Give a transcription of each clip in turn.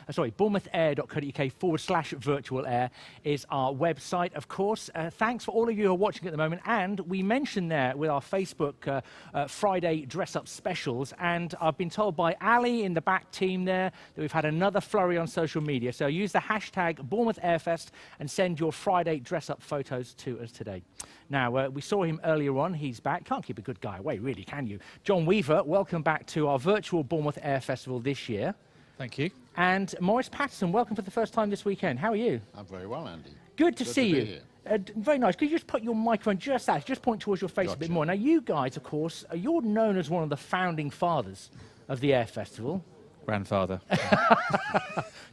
bournemouthAir.co.uk/virtual air is our website, of course. Thanks for all of you who are watching at the moment. And we mentioned there with our Facebook Friday dress-up specials, and I've been told by Ali in the back team there that we've had another flurry on social media. So use the hashtag Bournemouth Airfest and send your Friday dress-up photos to us today. Now, we saw him earlier on. He's back. Can't keep a good guy away, really, can you? John Weaver, welcome back to our virtual Bournemouth Air Festival this year. Thank you. And Maurice Patterson, welcome for the first time this weekend. How are you? I'm very well, Andy. Good to see you. Very nice. Could you just put your microphone just point towards your face a bit more? Now, you guys, of course, you're known as one of the founding fathers of the Air Festival. Grandfather.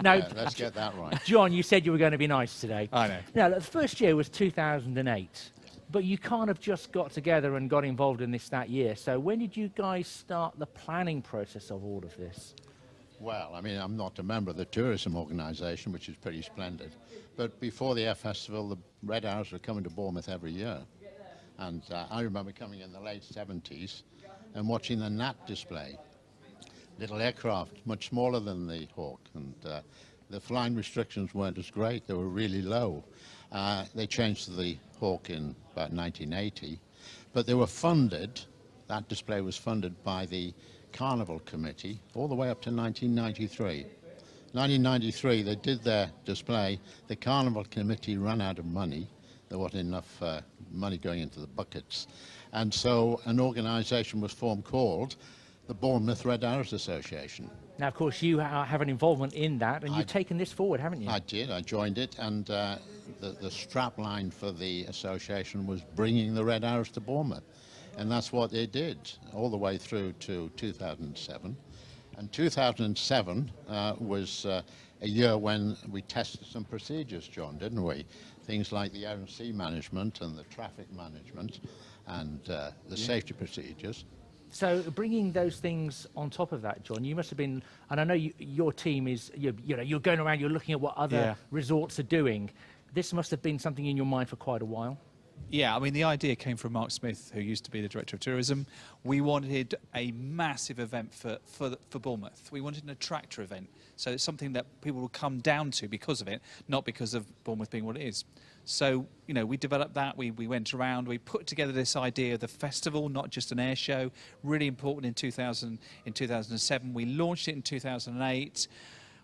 Now, let's get that right. John, you said you were going to be nice today. I know. Now, the first year was 2008, but you kind of just got together and got involved in this that year. So when did you guys start the planning process of all of this? Well, I mean, I'm not a member of the tourism organisation, which is pretty splendid. But before the Air Festival, the Red Arrows were coming to Bournemouth every year. And I remember coming in the late 70s and watching the Gnat display. Little aircraft, much smaller than the Hawk, and the flying restrictions weren't as great. They were really low. They changed to the Hawk in about 1980, but they were funded, that display was funded by the Carnival Committee all the way up to 1993. 1993, they did their display. The Carnival Committee ran out of money. There wasn't enough money going into the buckets. And so an organisation was formed called the Bournemouth Red Arrows Association. Now, of course, you have an involvement in that, and you've taken this forward, haven't you? I did. I joined it, and the strap line for the association was bringing the Red Arrows to Bournemouth. And that's what they did all the way through to 2007. And 2007 was a year when we tested some procedures, John, didn't we? Things like the air and sea management and the traffic management and the safety procedures. So bringing those things on top of that, John, you must have been, and I know your team is, you're going around, you're looking at what other resorts are doing. This must have been something in your mind for quite a while. Yeah, I mean, the idea came from Mark Smith, who used to be the Director of Tourism. We wanted a massive event for Bournemouth. We wanted an attractor event, so it's something that people will come down to because of it, not because of Bournemouth being what it is. So, we developed that, we went around, we put together this idea of the festival, not just an air show, really important in 2007. We launched it in 2008.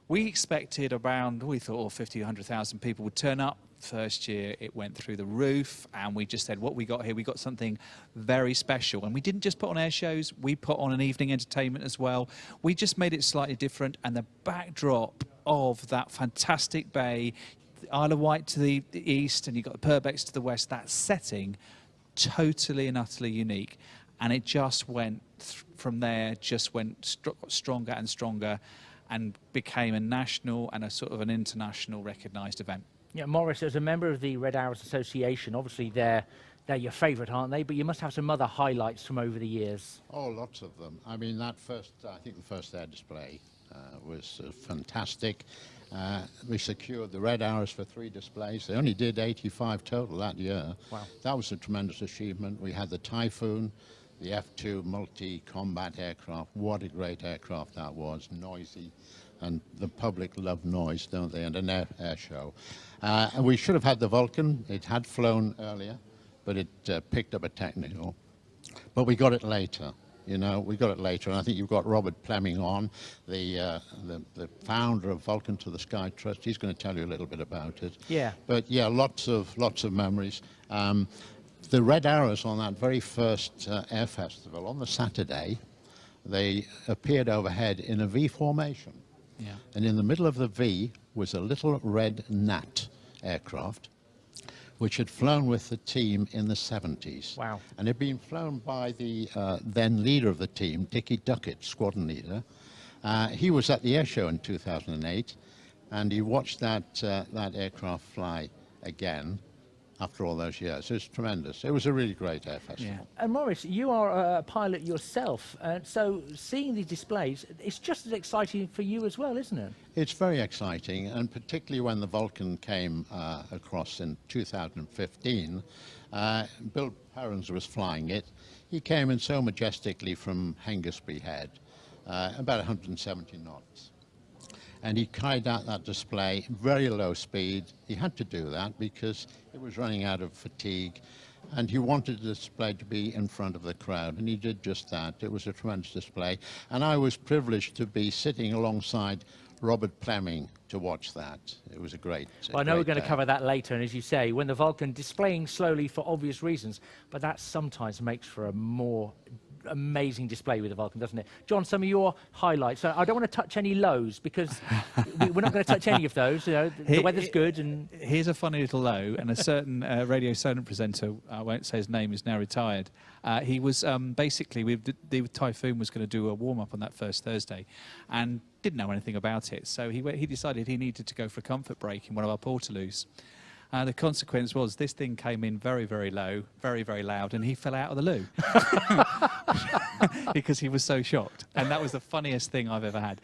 We expected around, we thought 50, 100,000 people would turn up. First year, it went through the roof, and we just said, what we got here, we got something very special. And we didn't just put on air shows, we put on an evening entertainment as well. We just made it slightly different, and the backdrop of that fantastic bay, the Isle of Wight to the east, and you've got the Purbex to the west, that setting, totally and utterly unique. And it just went, from there, just went stronger and stronger, and became a national and a sort of an international recognised event. Yeah, Maurice, as a member of the Red Arrows Association, obviously they're your favourite, aren't they? But you must have some other highlights from over the years. Oh, lots of them. I mean, I think the first air display was fantastic. We secured the Red Arrows for 3 displays. They only did 85 total that year. Wow. That was a tremendous achievement. We had the Typhoon, the F2 multi-combat aircraft. What a great aircraft that was, noisy. And the public love noise, don't they, and an air show. And we should have had the Vulcan. It had flown earlier, but it picked up a technical. But we got it later, we got it later. And I think you've got Robert Fleming on, the founder of Vulcan to the Sky Trust. He's going to tell you a little bit about it. Yeah. But yeah, lots of memories. The Red Arrows on that very first air festival, on the Saturday, they appeared overhead in a V formation. Yeah. And in the middle of the V was a little red Gnat aircraft, which had flown with the team in the 70s. Wow. And had been flown by the then leader of the team, Dickie Duckett, squadron leader. He was at the air show in 2008, and he watched that aircraft fly again after all those years. It was tremendous. It was a really great air festival. Yeah. And Maurice, you are a pilot yourself, so seeing these displays, it's just as exciting for you as well, isn't it? It's very exciting, and particularly when the Vulcan came across in 2015, Bill Perrins was flying it. He came in so majestically from Hengistbury Head, about 170 knots. and he carried out that display very low speed. He had to do that because it was running out of fatigue, and he wanted the display to be in front of the crowd, and he did just that. It was a tremendous display, and I was privileged to be sitting alongside Robert Fleming to watch that. It was a great Well, I know we're going to day. cover that later, and as you say, when the Vulcan displaying slowly for obvious reasons, but that sometimes makes for a more amazing display with the Vulcan, doesn't it? John, some of your highlights. So I don't want to touch any lows because we're not going to touch any of those. You know, the weather's good. And here's a funny little low, and a certain radio silent presenter, I won't say his name, is now retired. He was basically, the Typhoon was going to do a warm-up on that first Thursday and didn't know anything about it. So he decided he needed to go for a comfort break in one of our portaloos. The consequence was this thing came in very, very low, very, very loud, and he fell out of the loo because he was so shocked. And that was the funniest thing I've ever had.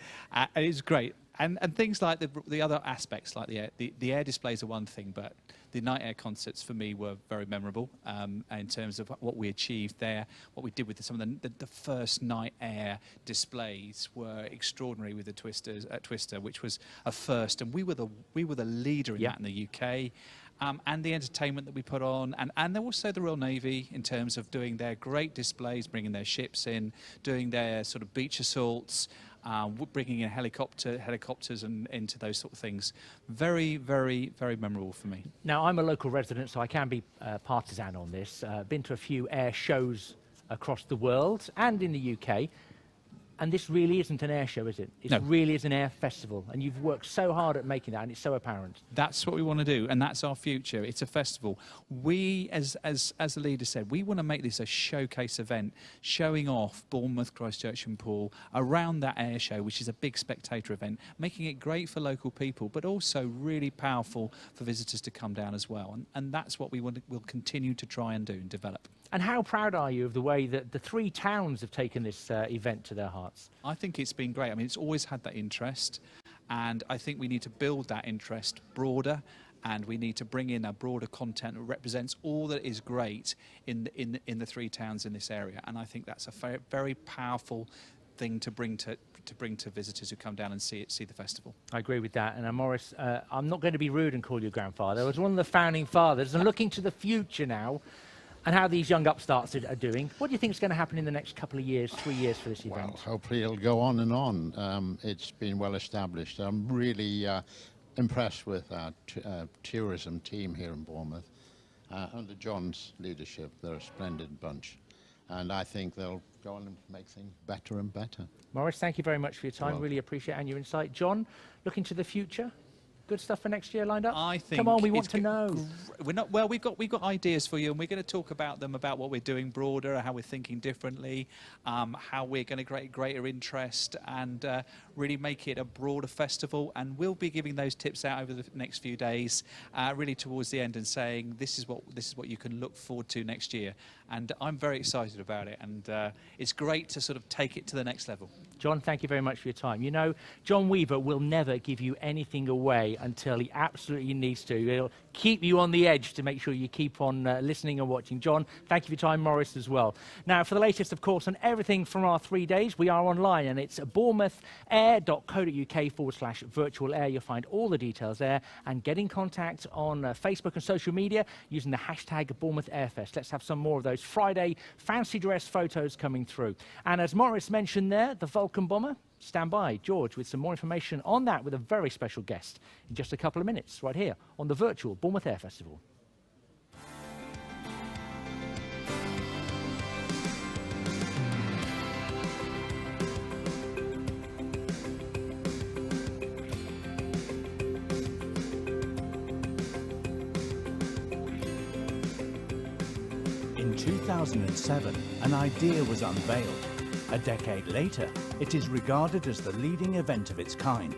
It was great. And things like the other aspects, like the air displays are one thing, but the night air concerts for me were very memorable in terms of what we achieved there. What we did with some of the first night air displays were extraordinary with the Twister, which was a first, and we were the leader in that in the UK. And the entertainment that we put on, and also the Royal Navy in terms of doing their great displays, bringing their ships in, doing their sort of beach assaults, bringing in helicopters and into those sort of things. Very, very, very memorable for me. now I'm a local resident, so I can be partisan on this. Been to a few air shows across the world and in the UK. And this really isn't an air show, is it? It really is an air festival. And you've worked so hard at making that, and it's so apparent. That's what we want to do, and that's our future. It's a festival. We, as the leader said, we want to make this a showcase event, showing off Bournemouth, Christchurch and Poole around that air show, which is a big spectator event, making it great for local people, but also really powerful for visitors to come down as well. And that's what we'll continue to try and do and develop. And how proud are you of the way that the three towns have taken this event to their hearts? I think it's been great. I mean, it's always had that interest, and I think we need to build that interest broader, and we need to bring in a broader content that represents all that is great in the three towns in this area. And I think that's a very, very powerful thing to bring to visitors who come down and see the festival. I agree with that. And Maurice, I'm not going to be rude and call you grandfather. I was one of the founding fathers, and looking to the future now, and how these young upstarts are doing. What do you think is going to happen in the next couple of years, 3 years for this event? Well, hopefully it'll go on and on. It's been well established. I'm really impressed with our tourism team here in Bournemouth. Under John's leadership, they're a splendid bunch. And I think they'll go on and make things better and better. Maurice, thank you very much for your time. Really appreciate it and your insight. John, looking to the future? Good stuff for next year lined up? I think. Come on, we want to know. We've got ideas for you, and we're going to talk about them, about what we're doing broader, how we're thinking differently, how we're going to create greater interest, and really make it a broader festival. And we'll be giving those tips out over the next few days, really towards the end, and saying this is what you can look forward to next year. And I'm very excited about it, and it's great to sort of take it to the next level. John, thank you very much for your time. You know, John Weaver will never give you anything away until he absolutely needs to. He'll keep you on the edge to make sure you keep on listening and watching. John, thank you for your time. Maurice as well. Now, for the latest, of course, on everything from our 3 days, we are online, and it's bournemouthAir.co.uk/virtual air. You'll find all the details there, and get in contact on Facebook and social media using the hashtag Bournemouth Airfest. Let's have some more of those Friday fancy dress photos coming through. And as Maurice mentioned there, the Vulcan bomber. Stand by, George, with some more information on that with a very special guest in just a couple of minutes, right here on the virtual Bournemouth Air Festival. In 2007, an idea was unveiled. A decade later, it is regarded as the leading event of its kind.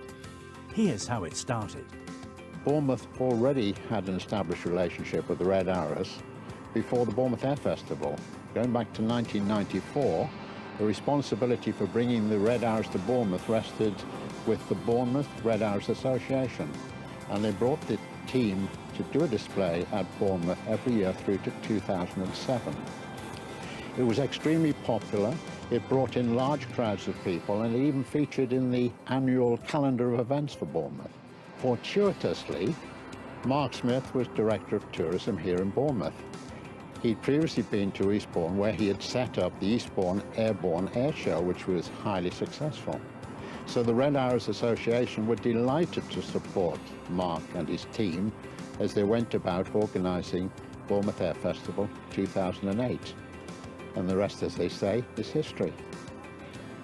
Here's how it started. Bournemouth already had an established relationship with the Red Arrows before the Bournemouth Air Festival. Going back to 1994, the responsibility for bringing the Red Arrows to Bournemouth rested with the Bournemouth Red Arrows Association. And they brought the team to do a display at Bournemouth every year through to 2007. It was extremely popular. It brought in large crowds of people, and it even featured in the annual calendar of events for Bournemouth. Fortuitously, Mark Smith was Director of Tourism here in Bournemouth. He'd previously been to Eastbourne, where he had set up the Eastbourne Airborne Air Show, which was highly successful. So the Red Arrows Association were delighted to support Mark and his team as they went about organising Bournemouth Air Festival 2008. And the rest, as they say, is history.